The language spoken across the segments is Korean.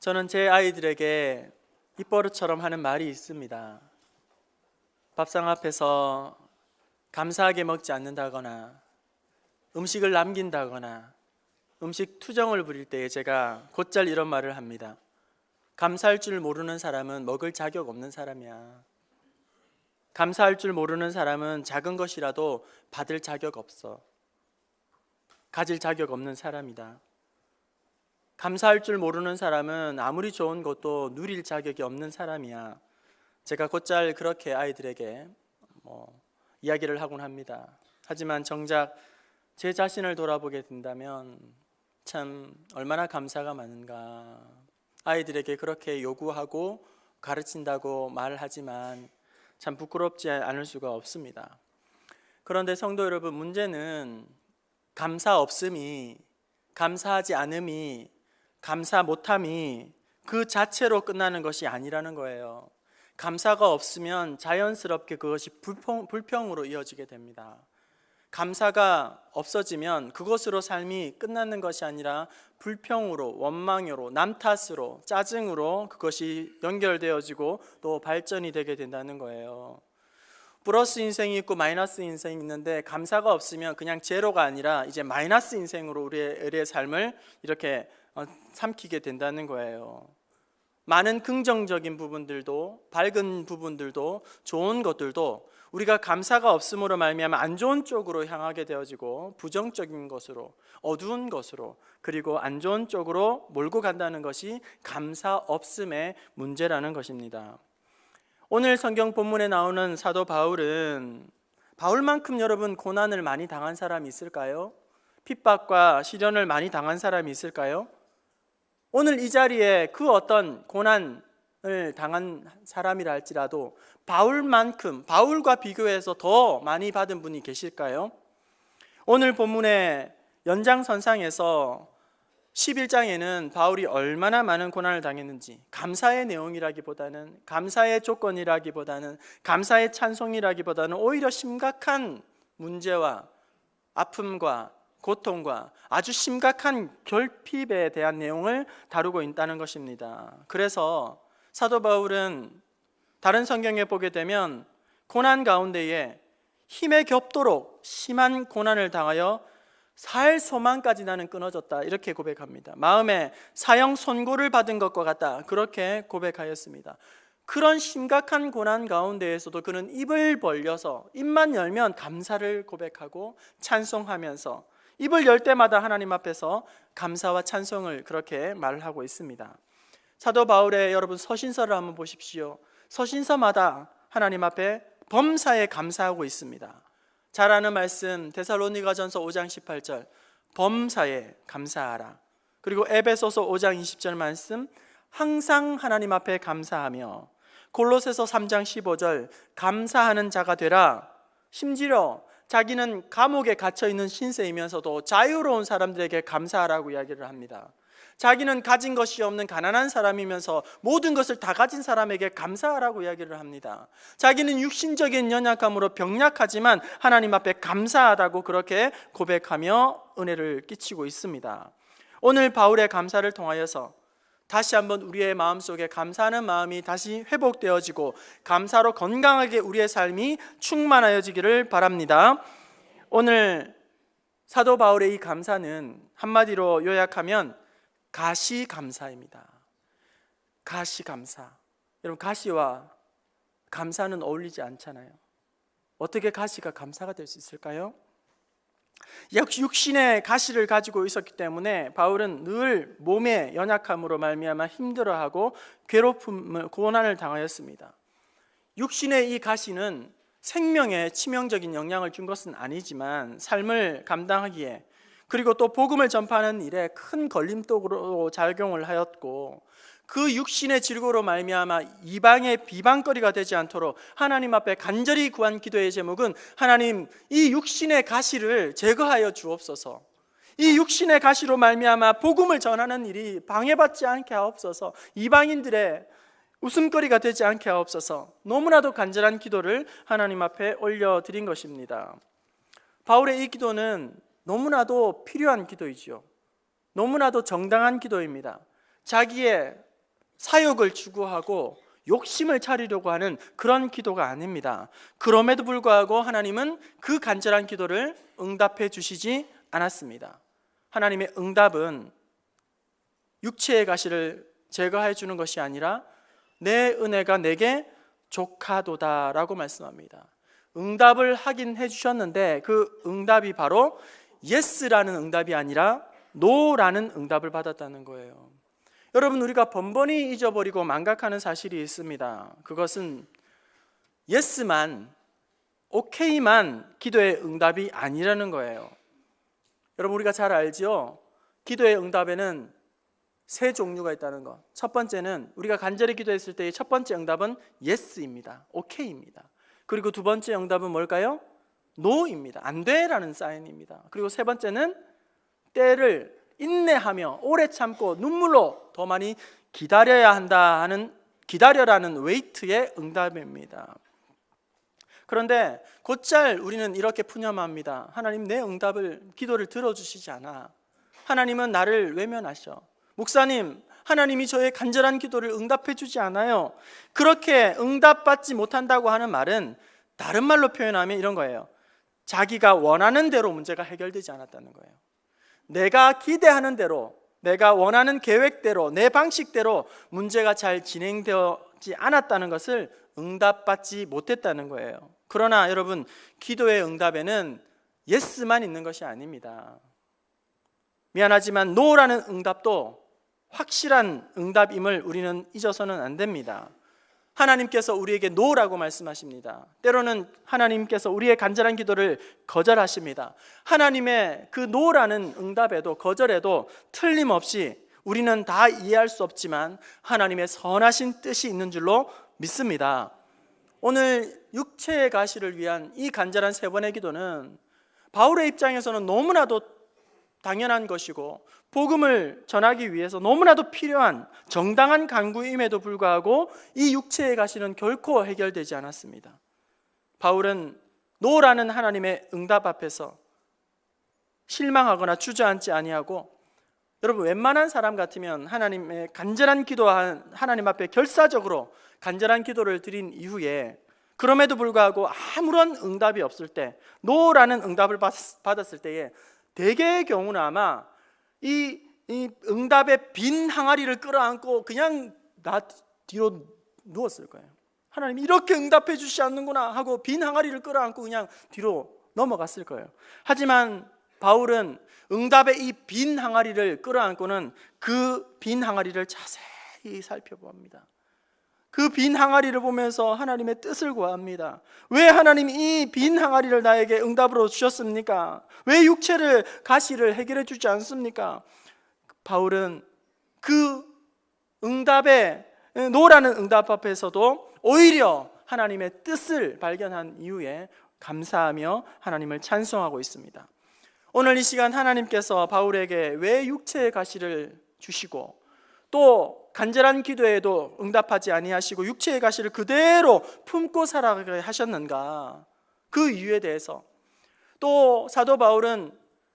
저는 제 아이들에게 입버릇처럼 하는 말이 있습니다. 밥상 앞에서 감사하게 먹지 않는다거나 음식을 남긴다거나 음식 투정을 부릴 때에 제가 곧잘 이런 말을 합니다. 감사할 줄 모르는 사람은 먹을 자격 없는 사람이야. 감사할 줄 모르는 사람은 작은 것이라도 받을 자격 없어. 가질 자격 없는 사람이다. 감사할 줄 모르는 사람은 아무리 좋은 것도 누릴 자격이 없는 사람이야. 제가 곧잘 그렇게 아이들에게 이야기를 하곤 합니다. 하지만 정작 제 자신을 돌아보게 된다면 참 얼마나 감사가 많은가. 아이들에게 그렇게 요구하고 가르친다고 말하지만 참 부끄럽지 않을 수가 없습니다. 그런데 성도 여러분, 문제는 감사 없음이, 감사하지 않음이, 감사 못함이 그 자체로 끝나는 것이 아니라는 거예요. 감사가 없으면 자연스럽게 그것이 불평으로 이어지게 됩니다. 감사가 없어지면 그것으로 삶이 끝나는 것이 아니라 불평으로, 원망으로, 남 탓으로, 짜증으로 그것이 연결되어지고 또 발전이 되게 된다는 거예요. 플러스 인생이 있고 마이너스 인생이 있는데 감사가 없으면 그냥 제로가 아니라 이제 마이너스 인생으로 우리의 삶을 이렇게 삼키게 된다는 거예요. 많은 긍정적인 부분들도, 밝은 부분들도, 좋은 것들도 우리가 감사가 없음으로 말미암아 안 좋은 쪽으로 향하게 되어지고 부정적인 것으로, 어두운 것으로, 그리고 안 좋은 쪽으로 몰고 간다는 것이 감사 없음의 문제라는 것입니다. 오늘 성경 본문에 나오는 사도 바울은 바울만큼 여러분 고난을 많이 당한 사람이 있을까요? 핍박과 시련을 많이 당한 사람이 있을까요? 오늘 이 자리에 그 어떤 고난을 당한 사람이라 할지라도 바울만큼, 바울과 비교해서 더 많이 받은 분이 계실까요? 오늘 본문의 연장선상에서 11장에는 바울이 얼마나 많은 고난을 당했는지, 감사의 내용이라기보다는, 감사의 조건이라기보다는, 감사의 찬송이라기보다는 오히려 심각한 문제와 아픔과 고통과 아주 심각한 결핍에 대한 내용을 다루고 있다는 것입니다. 그래서 사도 바울은 다른 성경에 보게 되면 고난 가운데에 힘에 겹도록 심한 고난을 당하여 살 소망까지 나는 끊어졌다, 이렇게 고백합니다. 마음에 사형 선고를 받은 것과 같다, 그렇게 고백하였습니다. 그런 심각한 고난 가운데에서도 그는 입을 벌려서 입만 열면 감사를 고백하고 찬송하면서 입을 열 때마다 하나님 앞에서 감사와 찬송을 그렇게 말하고 있습니다. 사도 바울의 여러분 서신서를 한번 보십시오. 서신서마다 하나님 앞에 범사에 감사하고 있습니다. 잘 아는 말씀 데살로니가전서 5장 18절 범사에 감사하라. 그리고 에베소서 5장 20절 말씀 항상 하나님 앞에 감사하며, 골로새서 3장 15절 감사하는 자가 되라. 심지어 자기는 감옥에 갇혀있는 신세이면서도 자유로운 사람들에게 감사하라고 이야기를 합니다. 자기는 가진 것이 없는 가난한 사람이면서 모든 것을 다 가진 사람에게 감사하라고 이야기를 합니다. 자기는 육신적인 연약함으로 병약하지만 하나님 앞에 감사하다고 그렇게 고백하며 은혜를 끼치고 있습니다. 오늘 바울의 감사를 통하여서 다시 한번 우리의 마음속에 감사하는 마음이 다시 회복되어지고 감사로 건강하게 우리의 삶이 충만하여지기를 바랍니다. 오늘 사도 바울의 이 감사는 한마디로 요약하면 가시감사입니다. 가시감사. 여러분, 가시와 감사는 어울리지 않잖아요. 어떻게 가시가 감사가 될 수 있을까요? 육신의 가시를 가지고 있었기 때문에 바울은 늘 몸의 연약함으로 말미암아 힘들어하고 괴롭힘을, 고난을 당하였습니다. 육신의 이 가시는 생명에 치명적인 영향을 준 것은 아니지만 삶을 감당하기에, 그리고 또 복음을 전파하는 일에 큰 걸림돌로 작용을 하였고, 그 육신의 질고로 말미암아 이방의 비방거리가 되지 않도록 하나님 앞에 간절히 구한 기도의 제목은 하나님, 이 육신의 가시를 제거하여 주옵소서. 이 육신의 가시로 말미암아 복음을 전하는 일이 방해받지 않게 하옵소서. 이방인들의 웃음거리가 되지 않게 하옵소서. 너무나도 간절한 기도를 하나님 앞에 올려드린 것입니다. 바울의 이 기도는 너무나도 필요한 기도이지요. 너무나도 정당한 기도입니다. 자기의 사욕을 추구하고 욕심을 차리려고 하는 그런 기도가 아닙니다. 그럼에도 불구하고 하나님은 그 간절한 기도를 응답해 주시지 않았습니다. 하나님의 응답은 육체의 가시를 제거해 주는 것이 아니라 내 은혜가 내게 족하도다라고 말씀합니다. 응답을 하긴 해주셨는데 그 응답이 바로 예스라는 응답이 아니라 노라는 응답을 받았다는 거예요. 여러분, 우리가 번번이 잊어버리고 망각하는 사실이 있습니다. 그것은 예스만, 오케이만 기도의 응답이 아니라는 거예요. 여러분, 우리가 잘 알죠? 기도의 응답에는 세 종류가 있다는 것. 첫 번째는 우리가 간절히 기도했을 때의 첫 번째 응답은 예스입니다. 오케이입니다. 그리고 두 번째 응답은 뭘까요? 노입니다. 안 돼라는 사인입니다. 그리고 세 번째는 때를 인내하며 오래 참고 눈물로 더 많이 기다려야 한다 하는 기다려라는 웨이트의 응답입니다. 그런데 곧잘 우리는 이렇게 푸념합니다. 하나님, 내 응답을, 기도를 들어주시지 않아. 하나님은 나를 외면하셔. 목사님, 하나님이 저의 간절한 기도를 응답해 주지 않아요. 그렇게 응답받지 못한다고 하는 말은 다른 말로 표현하면 이런 거예요. 자기가 원하는 대로 문제가 해결되지 않았다는 거예요. 내가 기대하는 대로, 내가 원하는 계획대로, 내 방식대로 문제가 잘 진행되지 않았다는 것을 응답받지 못했다는 거예요. 그러나 여러분, 기도의 응답에는 예스만 있는 것이 아닙니다. 미안하지만 노라는 응답도 확실한 응답임을 우리는 잊어서는 안 됩니다. 하나님께서 우리에게 노라고 말씀하십니다. 때로는 하나님께서 우리의 간절한 기도를 거절하십니다. 하나님의 그 노라는 응답에도, 거절에도 틀림없이 우리는 다 이해할 수 없지만 하나님의 선하신 뜻이 있는 줄로 믿습니다. 오늘 육체의 가시를 위한 이 간절한 세 번의 기도는 바울의 입장에서는 너무나도 당연한 것이고 복음을 전하기 위해서 너무나도 필요한 정당한 간구임에도 불구하고 이 육체의 가시는 결코 해결되지 않았습니다. 바울은 노라는 하나님의 응답 앞에서 실망하거나 주저앉지 아니하고, 여러분, 웬만한 사람 같으면 하나님의 간절한 기도한 하나님 앞에 결사적으로 간절한 기도를 드린 이후에 그럼에도 불구하고 아무런 응답이 없을 때, 노라는 응답을 받았을 때에 대개의 경우는 아마 이 응답의 빈 항아리를 끌어안고 그냥 나 뒤로 누웠을 거예요. 하나님, 이렇게 응답해 주시지 않는구나 하고 빈 항아리를 끌어안고 그냥 뒤로 넘어갔을 거예요. 하지만 바울은 응답의 이 빈 항아리를 끌어안고는 그 빈 항아리를 자세히 살펴봅니다. 그 빈 항아리를 보면서 하나님의 뜻을 구합니다. 왜 하나님 이 빈 항아리를 나에게 응답으로 주셨습니까? 왜 육체를 가시를 해결해 주지 않습니까? 바울은 그 응답에, 노라는 응답 앞에서도 오히려 하나님의 뜻을 발견한 이후에 감사하며 하나님을 찬송하고 있습니다. 오늘 이 시간 하나님께서 바울에게 왜 육체의 가시를 주시고 또 간절한 기도에도 응답하지 아니하시고 육체의 가시를 그대로 품고 살아가게 하셨는가, 그 이유에 대해서, 또 사도 바울은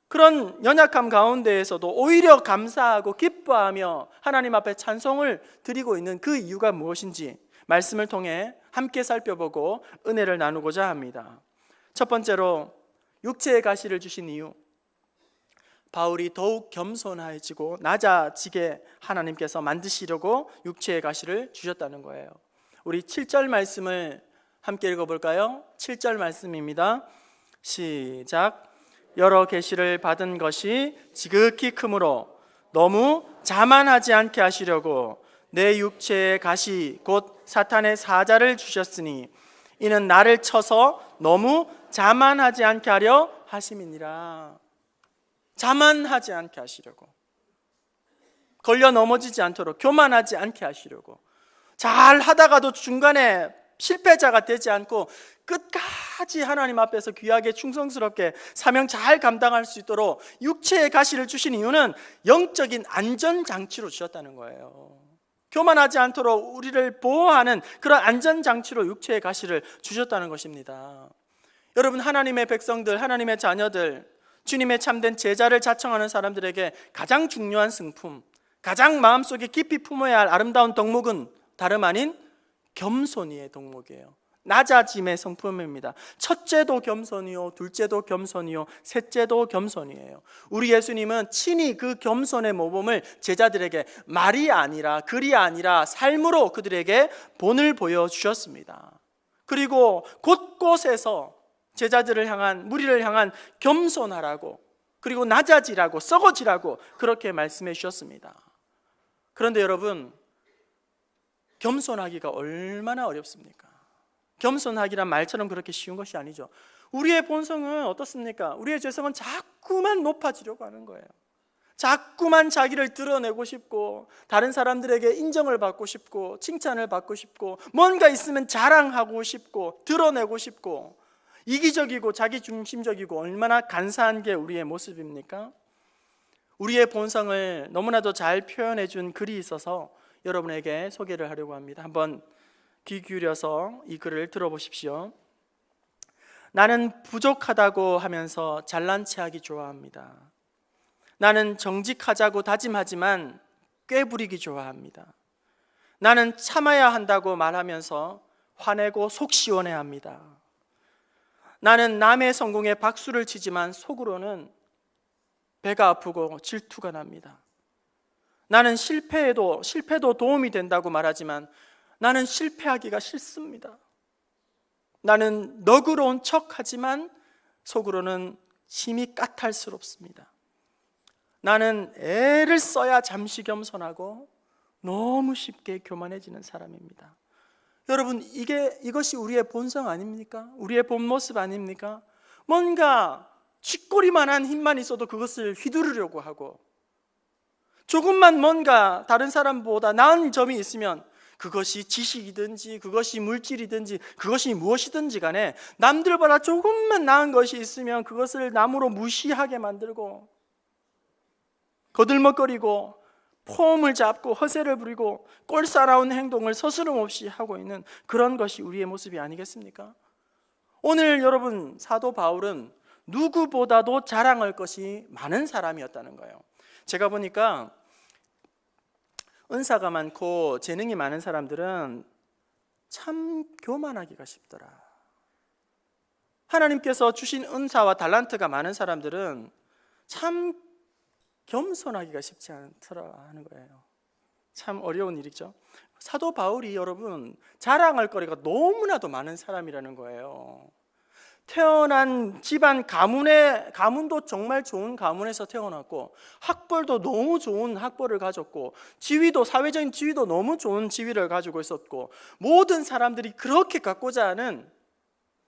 그런 연약함 가운데에서도 오히려 감사하고 기뻐하며 하나님 앞에 찬송을 드리고 있는 그 이유가 무엇인지 말씀을 통해 함께 살펴보고 은혜를 나누고자 합니다. 첫 번째로 육체의 가시를 주신 이유, 바울이 더욱 겸손해지고 낮아지게 하나님께서 만드시려고 육체의 가시를 주셨다는 거예요. 우리 7절 말씀을 함께 읽어볼까요? 7절 말씀입니다. 시작. 여러 계시를 받은 것이 지극히 크므로 너무 자만하지 않게 하시려고 내 육체의 가시 곧 사탄의 사자를 주셨으니 이는 나를 쳐서 너무 자만하지 않게 하려 하심이니라. 자만하지 않게 하시려고, 걸려 넘어지지 않도록, 교만하지 않게 하시려고, 잘 하다가도 중간에 실패자가 되지 않고 끝까지 하나님 앞에서 귀하게 충성스럽게 사명 잘 감당할 수 있도록 육체의 가시를 주신 이유는 영적인 안전장치로 주셨다는 거예요. 교만하지 않도록 우리를 보호하는 그런 안전장치로 육체의 가시를 주셨다는 것입니다. 여러분, 하나님의 백성들, 하나님의 자녀들, 주님의 참된 제자를 자청하는 사람들에게 가장 중요한 승품, 가장 마음속에 깊이 품어야 할 아름다운 덕목은 다름 아닌 겸손이의 덕목이에요. 낮아짐의 성품입니다. 첫째도 겸손이요, 둘째도 겸손이요, 셋째도 겸손이에요. 우리 예수님은 친히 그 겸손의 모범을 제자들에게 말이 아니라 글이 아니라 삶으로 그들에게 본을 보여주셨습니다. 그리고 곳곳에서 제자들을 향한, 무리를 향한 겸손하라고, 그리고 낮아지라고, 썩어지라고 그렇게 말씀해 주셨습니다. 그런데 여러분, 겸손하기가 얼마나 어렵습니까? 겸손하기란 말처럼 그렇게 쉬운 것이 아니죠. 우리의 본성은 어떻습니까? 우리의 죄성은 자꾸만 높아지려고 하는 거예요. 자꾸만 자기를 드러내고 싶고, 다른 사람들에게 인정을 받고 싶고, 칭찬을 받고 싶고, 뭔가 있으면 자랑하고 싶고, 드러내고 싶고, 이기적이고 자기중심적이고, 얼마나 간사한 게 우리의 모습입니까? 우리의 본성을 너무나도 잘 표현해 준 글이 있어서 여러분에게 소개를 하려고 합니다. 한번 귀 기울여서 이 글을 들어보십시오. 나는 부족하다고 하면서 잘난 체하기 좋아합니다. 나는 정직하자고 다짐하지만 꾀부리기 좋아합니다. 나는 참아야 한다고 말하면서 화내고 속 시원해합니다. 나는 남의 성공에 박수를 치지만 속으로는 배가 아프고 질투가 납니다. 나는 실패도 도움이 된다고 말하지만 나는 실패하기가 싫습니다. 나는 너그러운 척하지만 속으로는 심히 까탈스럽습니다. 나는 애를 써야 잠시 겸손하고 너무 쉽게 교만해지는 사람입니다. 여러분, 이것이 우리의 본성 아닙니까? 우리의 본 모습 아닙니까? 뭔가 쥐꼬리만한 힘만 있어도 그것을 휘두르려고 하고, 조금만 뭔가 다른 사람보다 나은 점이 있으면 그것이 지식이든지 그것이 물질이든지 그것이 무엇이든지 간에 남들보다 조금만 나은 것이 있으면 그것을 남으로 무시하게 만들고, 거들먹거리고 폼을 잡고 허세를 부리고 꼴사나운 행동을 서스름없이 하고 있는 그런 것이 우리의 모습이 아니겠습니까? 오늘 여러분, 사도 바울은 누구보다도 자랑할 것이 많은 사람이었다는 거예요. 제가 보니까 은사가 많고 재능이 많은 사람들은 참 교만하기가 쉽더라. 하나님께서 주신 은사와 달란트가 많은 사람들은 참 겸손하기가 쉽지 않더라 하는 거예요. 참 어려운 일이죠. 사도 바울이 여러분 자랑할 거리가 너무나도 많은 사람이라는 거예요. 태어난 집안 가문도 정말 좋은 가문에서 태어났고, 학벌도 너무 좋은 학벌을 가졌고, 사회적인 지위도 너무 좋은 지위를 가지고 있었고, 모든 사람들이 그렇게 갖고자 하는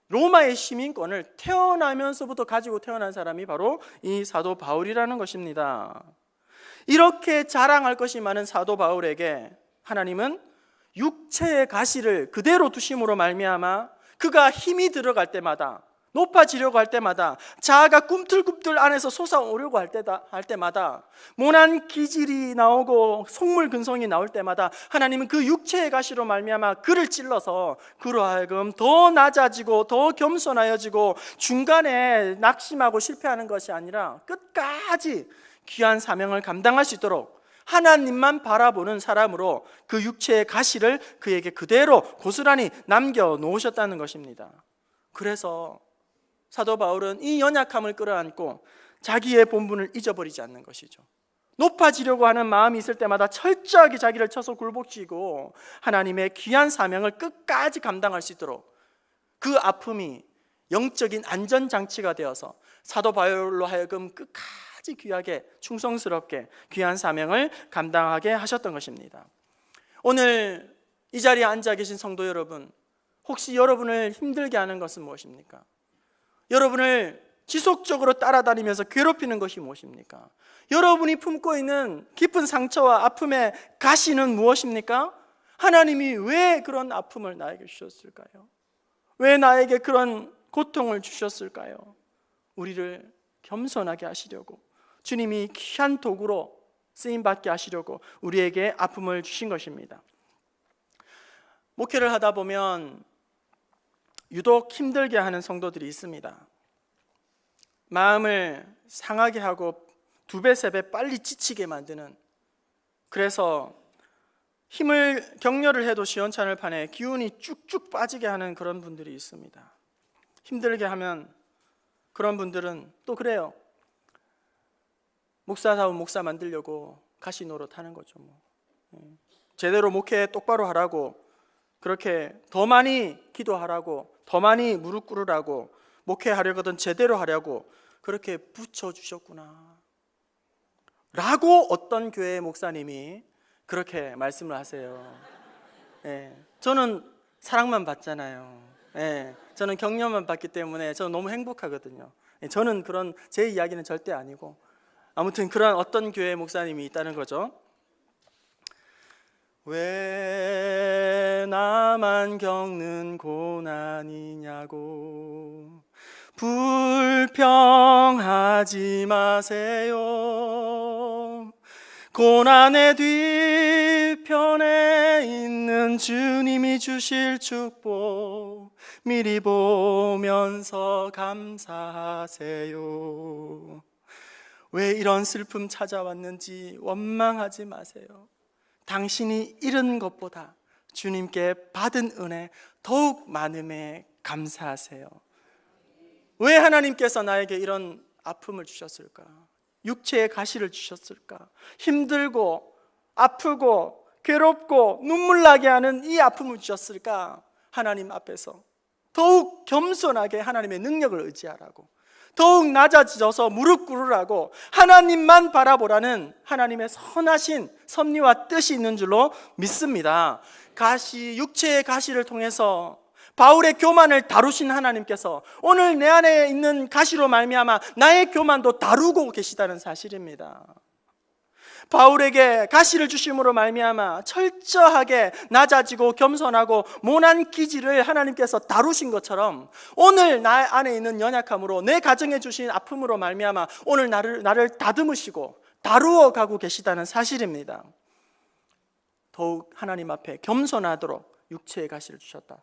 로마의 시민권을 태어나면서부터 가지고 태어난 사람이 바로 이 사도 바울이라는 것입니다. 이렇게 자랑할 것이 많은 사도 바울에게 하나님은 육체의 가시를 그대로 두심으로 말미암아 그가 힘이 들어갈 때마다, 높아지려고 할 때마다, 자아가 꿈틀꿈틀 안에서 솟아오려고 할 때마다, 모난 기질이 나오고 속물근성이 나올 때마다 하나님은 그 육체의 가시로 말미암아 그를 찔러서 그로 하여금 더 낮아지고 더 겸손하여지고, 중간에 낙심하고 실패하는 것이 아니라 끝까지 귀한 사명을 감당할 수 있도록 하나님만 바라보는 사람으로 그 육체의 가시를 그에게 그대로 고스란히 남겨놓으셨다는 것입니다. 그래서 사도 바울은 이 연약함을 끌어안고 자기의 본분을 잊어버리지 않는 것이죠. 높아지려고 하는 마음이 있을 때마다 철저하게 자기를 쳐서 굴복지고 하나님의 귀한 사명을 끝까지 감당할 수 있도록 그 아픔이 영적인 안전장치가 되어서 사도 바울로 하여금 끝까지 귀하게, 충성스럽게 귀한 사명을 감당하게 하셨던 것입니다. 오늘 이 자리에 앉아 계신 성도 여러분, 혹시 여러분을 힘들게 하는 것은 무엇입니까? 여러분을 지속적으로 따라다니면서 괴롭히는 것이 무엇입니까? 여러분이 품고 있는 깊은 상처와 아픔의 가시는 무엇입니까? 하나님이 왜 그런 아픔을 나에게 주셨을까요? 왜 나에게 그런 고통을 주셨을까요? 우리를 겸손하게 하시려고, 주님이 귀한 도구로 쓰임받게 하시려고 우리에게 아픔을 주신 것입니다. 목회를 하다 보면 유독 힘들게 하는 성도들이 있습니다. 마음을 상하게 하고 2배, 3배 빨리 지치게 만드는 그래서 힘을 격려를 해도 시원찮을 판에 기운이 쭉쭉 빠지게 하는 그런 분들이 있습니다. 힘들게 하면 그런 분들은 또 그래요. 목사다운 목사 만들려고 가시 노릇하는 거죠. 제대로 목회 똑바로 하라고, 그렇게 더 많이 기도하라고, 더 많이 무릎 꿇으라고, 목회하려거든 제대로 하려고 그렇게 붙여주셨구나 라고 어떤 교회 목사님이 그렇게 말씀을 하세요. 저는 사랑만 받잖아요. 저는 격려만 받기 때문에 저는 너무 행복하거든요. 저는 그런 제 이야기는 절대 아니고, 아무튼 그런 어떤 교회 목사님이 있다는 거죠. 왜 나만 겪는 고난이냐고 불평하지 마세요. 고난의 뒤편에 있는 주님이 주실 축복 미리 보면서 감사하세요. 왜 이런 슬픔 찾아왔는지 원망하지 마세요. 당신이 잃은 것보다 주님께 받은 은혜 더욱 많음에 감사하세요. 왜 하나님께서 나에게 이런 아픔을 주셨을까? 육체의 가시를 주셨을까? 힘들고 아프고 괴롭고 눈물 나게 하는 이 아픔을 주셨을까? 하나님 앞에서 더욱 겸손하게 하나님의 능력을 의지하라고, 더욱 낮아져서 무릎 꿇으라고, 하나님만 바라보라는 하나님의 선하신 섭리와 뜻이 있는 줄로 믿습니다. 육체의 가시를 통해서 바울의 교만을 다루신 하나님께서 오늘 내 안에 있는 가시로 말미암아 나의 교만도 다루고 계시다는 사실입니다. 바울에게 가시를 주심으로 말미암아 철저하게 낮아지고 겸손하고 모난 기질을 하나님께서 다루신 것처럼 오늘 나 안에 있는 연약함으로, 내 가정에 주신 아픔으로 말미암아 오늘 나를 다듬으시고 다루어 가고 계시다는 사실입니다. 더욱 하나님 앞에 겸손하도록 육체의 가시를 주셨다.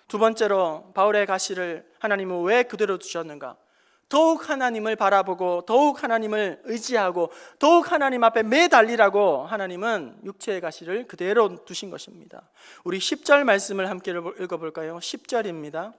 두 번째로 바울의 가시를 하나님은 왜 그대로 두셨는가? 더욱 하나님을 바라보고 더욱 하나님을 의지하고 더욱 하나님 앞에 매달리라고 하나님은 육체의 가시를 그대로 두신 것입니다. 우리 10절 말씀을 함께 읽어볼까요? 10절입니다.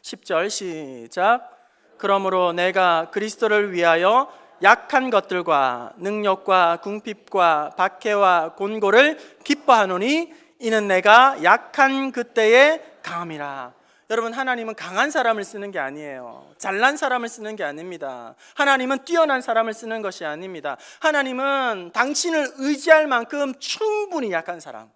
10절 시작. 그러므로 내가 그리스도를 위하여 약한 것들과 능력과 궁핍과 박해와 곤고를 기뻐하노니 이는 내가 약한 그때에 강함이라. 여러분, 하나님은 강한 사람을 쓰는 게 아니에요. 잘난 사람을 쓰는 게 아닙니다. 하나님은 뛰어난 사람을 쓰는 것이 아닙니다. 하나님은 당신을 의지할 만큼 충분히 약한 사람,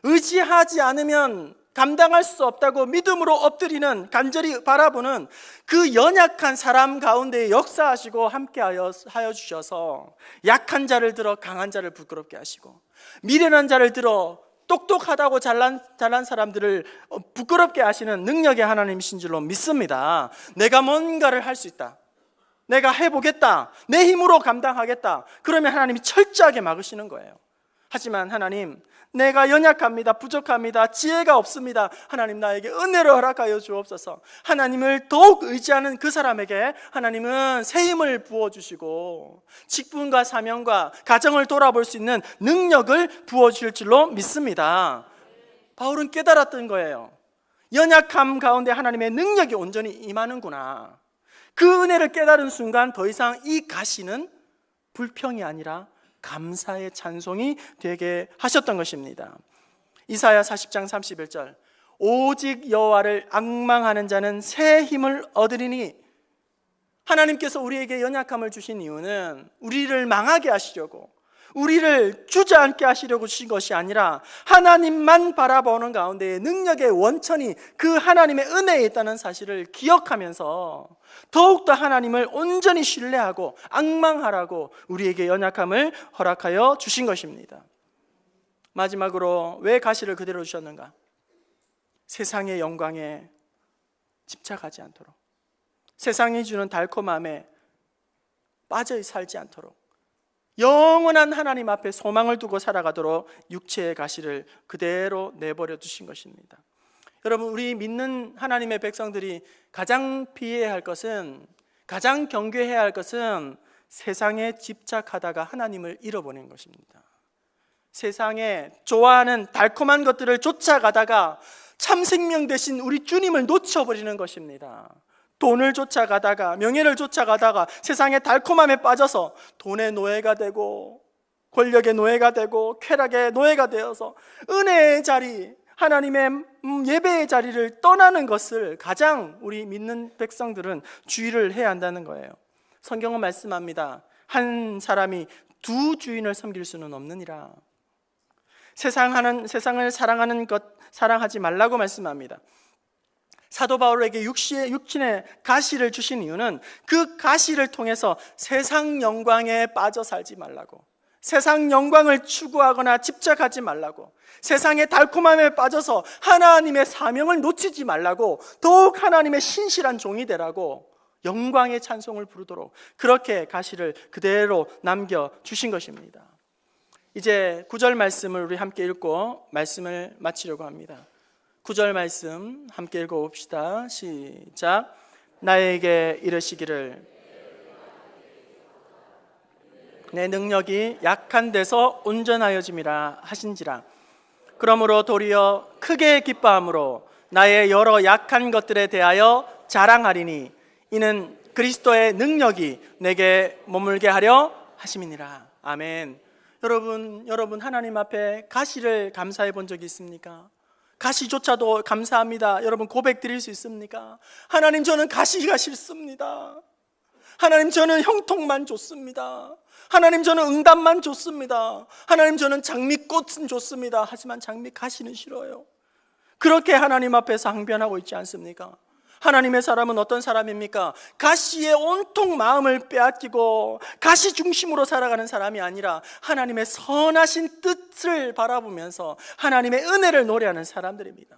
의지하지 않으면 감당할 수 없다고 믿음으로 엎드리는, 간절히 바라보는 그 연약한 사람 가운데 역사하시고 함께하여 주셔서 약한 자를 들어 강한 자를 부끄럽게 하시고, 미련한 자를 들어 똑똑하다고 잘난 사람들을 부끄럽게 하시는 능력의 하나님이신 줄로 믿습니다. 내가 뭔가를 할 수 있다, 내가 해보겠다, 내 힘으로 감당하겠다, 그러면 하나님이 철저하게 막으시는 거예요. 하지만 하나님, 내가 연약합니다, 부족합니다, 지혜가 없습니다, 하나님 나에게 은혜를 허락하여 주옵소서. 하나님을 더욱 의지하는 그 사람에게 하나님은 새 힘을 부어주시고 직분과 사명과 가정을 돌아볼 수 있는 능력을 부어주실 줄로 믿습니다. 바울은 깨달았던 거예요. 연약함 가운데 하나님의 능력이 온전히 임하는구나. 그 은혜를 깨달은 순간 더 이상 이 가시는 불평이 아니라 감사의 찬송이 되게 하셨던 것입니다. 이사야 40장 31절, 오직 여호와를 앙망하는 자는 새 힘을 얻으리니. 하나님께서 우리에게 연약함을 주신 이유는 우리를 망하게 하시려고, 우리를 주저앉게 하시려고 주신 것이 아니라 하나님만 바라보는 가운데 능력의 원천이 그 하나님의 은혜에 있다는 사실을 기억하면서 더욱더 하나님을 온전히 신뢰하고 앙망하라고 우리에게 연약함을 허락하여 주신 것입니다. 마지막으로 왜 가시를 그대로 주셨는가? 세상의 영광에 집착하지 않도록, 세상이 주는 달콤함에 빠져 살지 않도록, 영원한 하나님 앞에 소망을 두고 살아가도록 육체의 가시를 그대로 내버려 두신 것입니다. 여러분, 우리 믿는 하나님의 백성들이 가장 피해야 할 것은, 가장 경계해야 할 것은 세상에 집착하다가 하나님을 잃어버린 것입니다. 세상에 좋아하는 달콤한 것들을 쫓아가다가 참 생명 되신 우리 주님을 놓쳐버리는 것입니다. 돈을 쫓아가다가, 명예를 쫓아가다가 세상의 달콤함에 빠져서 돈의 노예가 되고 권력의 노예가 되고 쾌락의 노예가 되어서 은혜의 자리, 하나님의 예배의 자리를 떠나는 것을 가장 우리 믿는 백성들은 주의를 해야 한다는 거예요. 성경은 말씀합니다. 한 사람이 두 주인을 섬길 수는 없느니라. 세상을 사랑하는 것 사랑하지 말라고 말씀합니다. 사도 바울에게 육신의 가시를 주신 이유는 그 가시를 통해서 세상 영광에 빠져 살지 말라고, 세상 영광을 추구하거나 집착하지 말라고, 세상의 달콤함에 빠져서 하나님의 사명을 놓치지 말라고, 더욱 하나님의 신실한 종이 되라고 영광의 찬송을 부르도록 그렇게 가시를 그대로 남겨주신 것입니다. 이제 9절 말씀을 우리 함께 읽고 말씀을 마치려고 합니다. 9절 말씀 함께 읽어봅시다. 시작. 나에게 이르시기를 내 능력이 약한 데서 온전하여짐이라 하신지라. 그러므로 도리어 크게 기뻐함으로 나의 여러 약한 것들에 대하여 자랑하리니 이는 그리스도의 능력이 내게 머물게 하려 하심이니라. 아멘. 여러분 하나님 앞에 가시를 감사해 본 적이 있습니까? 가시조차도 감사합니다. 여러분 고백 드릴 수 있습니까? 하나님, 저는 가시가 싫습니다. 하나님, 저는 형통만 좋습니다. 하나님, 저는 응답만 좋습니다. 하나님, 저는 장미꽃은 좋습니다. 하지만 가시는 싫어요. 그렇게 하나님 앞에서 항변하고 있지 않습니까? 하나님의 사람은 어떤 사람입니까? 가시에 온통 마음을 빼앗기고 가시 중심으로 살아가는 사람이 아니라 하나님의 선하신 뜻을 바라보면서 하나님의 은혜를 노래하는 사람들입니다.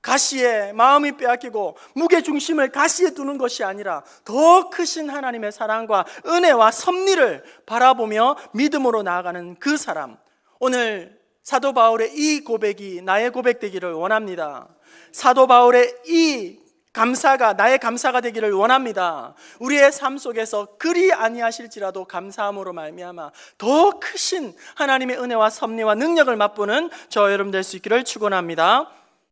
가시에 마음이 빼앗기고 무게 중심을 가시에 두는 것이 아니라 더 크신 하나님의 사랑과 은혜와 섭리를 바라보며 믿음으로 나아가는 그 사람, 오늘 사도 바울의 이 고백이 나의 고백 되기를 원합니다. 사도 바울의 이 감사가 나의 감사가 되기를 원합니다. 우리의 삶 속에서 그리 아니하실지라도 감사함으로 말미암아 더 크신 하나님의 은혜와 섭리와 능력을 맛보는 저 여러분 될 수 있기를 축원합니다.